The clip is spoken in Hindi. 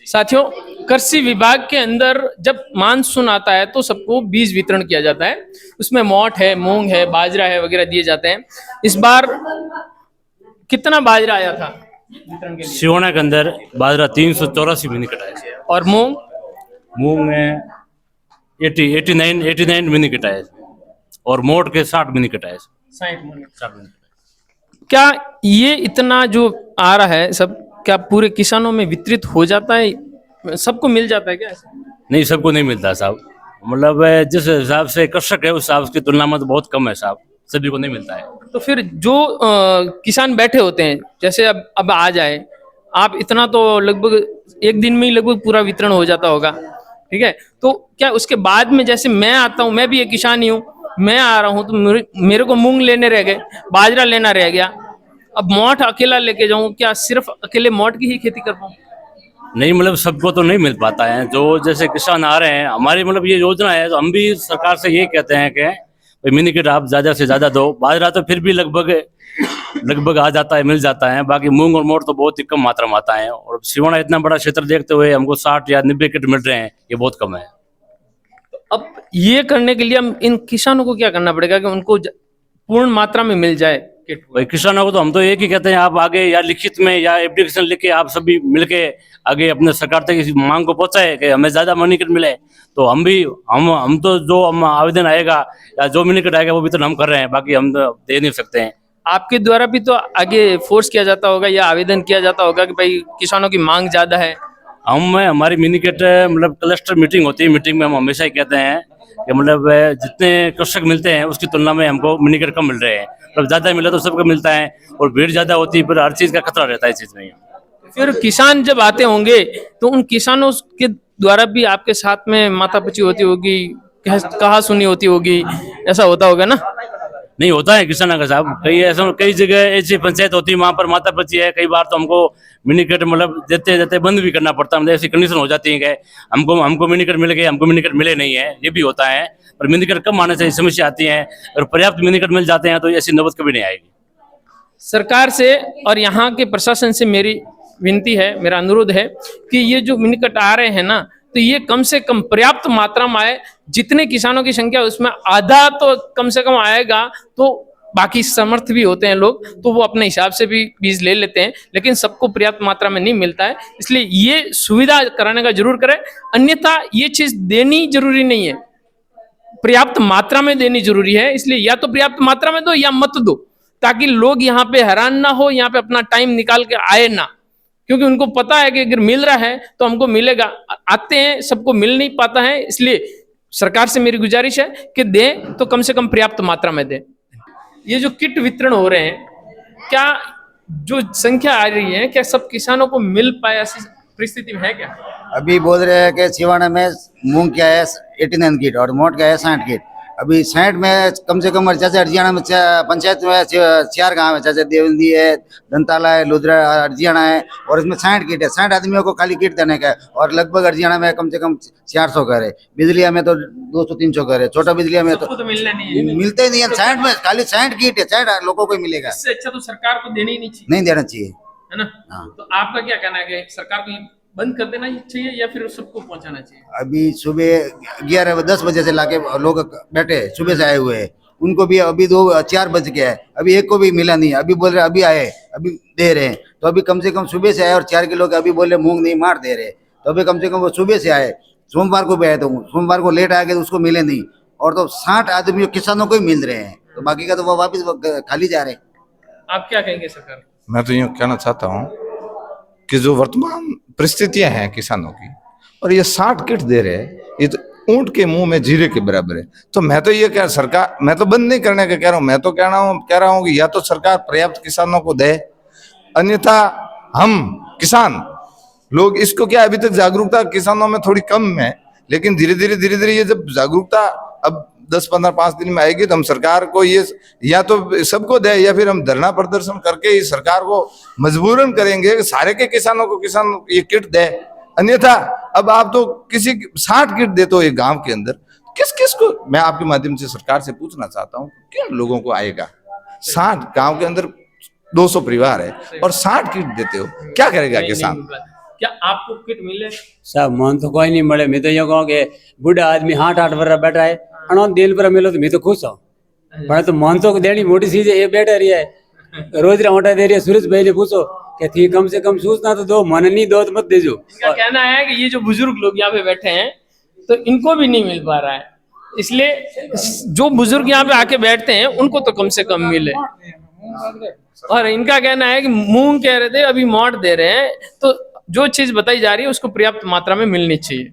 साथियों, कृषि विभाग के अंदर जब मानसून आता है तो सबको बीज वितरण किया जाता है। उसमें मोठ है, मूंग है, बाजरा है वगैरह दिए जाते हैं। इस बार कितना बाजरा आया था वितरण के लिए? सिवना के अंदर बाजरा 384 मिनी कटा है और मूंग मूंग में 89 मिनी कटा है और मोट के 60 मिनी कटा है 60 मूंग। 60 मिनी। क्या ये इतना जो आ रहा है सब क्या पूरे किसानों में वितरित हो जाता है? सबको मिल जाता है क्या ऐसा? नहीं, सबको नहीं मिलता साहब। मतलब जिस हिसाब से कृषक है उस हिसाब की तुलना में तो बहुत कम है साहब, सभी को नहीं मिलता है। तो फिर जो किसान बैठे होते हैं, जैसे अब आ जाए आप, इतना तो लगभग एक दिन में ही लगभग पूरा वितरण हो जाता होगा, ठीक है? तो क्या उसके बाद में, जैसे मैं आता हूँ, मैं भी एक किसान ही हूँ, मैं आ रहा हूँ तो मेरे को मूंग लेने रह गए, बाजरा लेना रह गया, अब मोठ अकेला लेके जाऊं, क्या सिर्फ अकेले मोठ की ही खेती कर पाऊं? नहीं, मतलब सबको तो नहीं मिल पाता है। जो जैसे किसान आ रहे हैं, हमारी मतलब ये योजना है, तो हम भी सरकार से ये कहते हैं कि भाई मिनी किट आप ज्यादा से ज्यादा दो। बाजरा तो फिर भी लगभग आ जाता है, मिल जाता है। बाकी मूंग और मोठ तो बहुत ही कम मात्रा में आता है। और सिवना इतना बड़ा क्षेत्र देखते हुए हमको 60 या 90 किट मिल रहे हैं, ये बहुत कम है। अब ये करने के लिए हम इन किसानों को क्या करना पड़ेगा कि उनको पूर्ण मात्रा में मिल जाए किट? भाई किसानों को तो हम तो एक ही कहते हैं, आप आगे या लिखित में या एप्लीकेशन लिख के आप सभी मिलके आगे अपने सरकार तक इस मांग को पहुंचाए कि हमें ज्यादा मनी किट मिले। तो हम तो जो हम आवेदन आएगा या जो मनी किट आएगा वो भी तो हम कर रहे हैं, बाकी हम तो दे नहीं सकते हैं। आपके द्वारा भी तो आगे फोर्स किया जाता होगा या आवेदन किया जाता होगा कि भाई किसानों की मांग ज्यादा है। हमारी मिनी किट मतलब क्लस्टर मीटिंग होती है, मीटिंग में हम हमेशा ही कहते हैं कि मतलब जितने कृषक मिलते हैं उसकी तुलना में हमको मिनी किट कम मिल रहे हैं। मतलब ज्यादा मिले तो सबको मिलता है, और भीड़ ज्यादा होती है फिर हर चीज का खतरा रहता है इस चीज में। फिर किसान जब आते होंगे तो उन किसानों के द्वारा भी आपके साथ में माथापच्ची होती होगी, कहा सुनी होती होगी, ऐसा होता होगा ना? नहीं होता है किसानों का साहब, कई जगह ऐसी पंचायत होती है वहां पर माता पची है। कई बार तो हमको मिनी कट मतलब देते देते बंद भी करना पड़ता है। मतलब ऐसी कंडीशन हो जाती है कि हमको मिनी कट मिल गए, हमको मिनी कट मिले नहीं है, ये भी होता है। पर मिनी कट कम आने से समस्या आती है, और पर्याप्त मिनी कट मिल जाते हैं तो ऐसी नौबत कभी नहीं आएगी। सरकार से और यहाँ के प्रशासन से मेरी विनती है, मेरा अनुरोध है कि ये जो मिनी कट आ रहे हैं ना, तो ये कम से कम पर्याप्त मात्रा में आए। जितने किसानों की संख्या उसमें आधा तो कम से कम आएगा, तो बाकी समर्थ भी होते हैं लोग, तो वो अपने हिसाब से भी बीज ले लेते हैं, लेकिन सबको पर्याप्त मात्रा में नहीं मिलता है। इसलिए ये सुविधा कराने का जरूर करें, अन्यथा ये चीज देनी जरूरी नहीं है, पर्याप्त मात्रा में देनी जरूरी है। इसलिए या तो पर्याप्त मात्रा में दो या मत दो, ताकि लोग यहाँ पे हैरान ना हो, यहाँ पे अपना टाइम निकाल के आए ना, क्योंकि उनको पता है कि अगर मिल रहा है तो हमको मिलेगा। आते हैं, सबको मिल नहीं पाता है। इसलिए सरकार से मेरी गुजारिश है कि दें तो कम से कम पर्याप्त मात्रा में दें। ये जो किट वितरण हो रहे हैं, क्या जो संख्या आ रही है, क्या सब किसानों को मिल पाए, ऐसी परिस्थिति में है क्या? अभी बोल रहे हैं कि सिवाना में मूंग क्या है 89 किट और मोट क्या है 60 किट। अभी 60 में कम से कम, जैसे हरियाणा में पंचायत में 4 गांव है, जैसे देवंदी है, दंताला है, लुधरा, हरियाणा है, और इसमें 60 किट है। 60 आदमियों को खाली किट देने का है। और लगभग हरियाणा में कम से कम 400 घर है, बिजलिया में तो 200-300 घर है, छोटा बिजलिया में तो मिलना नहीं है, मिलते ही नहीं है। 60 में खाली 60 किट है, 60 लोगों को मिलेगा। इससे अच्छा तो सरकार को देनी ही नहीं चाहिए, नहीं देना चाहिए, है ना? हाँ। तो आपका क्या कहना है कि सरकार को बंद कर देना चाहिए या फिर सबको पहुंचाना चाहिए? अभी सुबह 11-10 बजे से लाके लोग बैठे, सुबह से आए हुए हैं, उनको भी अभी 2-4 बज गया है, अभी एक को भी मिला नहीं। अभी बोल रहे अभी आए, अभी दे रहे हैं। तो अभी कम से कम सुबह से आए, और 4 किलो के अभी बोले मूंग नहीं मार दे रहे। तो अभी कम से कम वो सुबह से आए, सोमवार को भी आए, तो सोमवार को लेट आ गए तो उसको मिले नहीं। और तो 60 आदमी किसानों को ही मिल रहे हैं, तो बाकी का तो वो वापिस खाली जा रहे हैं। आप क्या कहेंगे सरकार? मैं तो यूँ कहना चाहता हूँ कि जो वर्तमान परिस्थितियां हैं किसानों की, और ये 60 किट दे रहे हैं, ये तो ऊंट के मुंह में जीरे के बराबर है। तो मैं तो ये कह सरकार, मैं तो बंद नहीं करने का कह रहा हूँ, मैं तो कह रहा हूँ कि या तो सरकार पर्याप्त किसानों को दे, अन्यथा हम किसान लोग इसको, क्या अभी तक जागरूकता किसानों में थोड़ी कम है, लेकिन धीरे धीरे ये जब जागरूकता अब 10-15-5 दिन में आएगी, तो हम सरकार को ये या तो सबको दे, या फिर हम धरना प्रदर्शन करके इस सरकार को मजबूरन करेंगे कि सारे के किसानों को किसान ये किट दे। अन्यथा अब आप तो किसी 60 किट दे तो एक गांव के अंदर किस किस को, मैं आपके माध्यम से सरकार से पूछना चाहता हूँ, किन लोगों को आएगा? 60 गांव के अंदर 200 परिवार है और 60 किट देते हो, क्या करेगा किसान? क्या आपको किट मिले? साहब मन तो कोई नहीं मिले। मैं तो ये कहूँ कि बूढ़ा आदमी 8-8 वर्ष बैठा है, अनोन दिन पर मिलो तो मैं तो खुश हूँ। पर तो मन तो देनी मोटी चीज है, ये बैठा रही है रोज रहा दे रही है। सूरज भाई ने पूछो कि थी कम से कम सूचना तो दो, मन नहीं दो तो मत दीजो। इनका कहना है कि ये जो बुजुर्ग लोग यहाँ पे बैठे हैं तो इनको भी नहीं मिल पा रहा है, इसलिए जो बुजुर्ग यहाँ पे आके बैठते हैं उनको तो कम से कम मिले। और इनका कहना है कि मूंग कह रहे थे अभी मोट दे रहे हैं, तो जो चीज बताई जा रही है उसको पर्याप्त मात्रा में मिलनी चाहिए।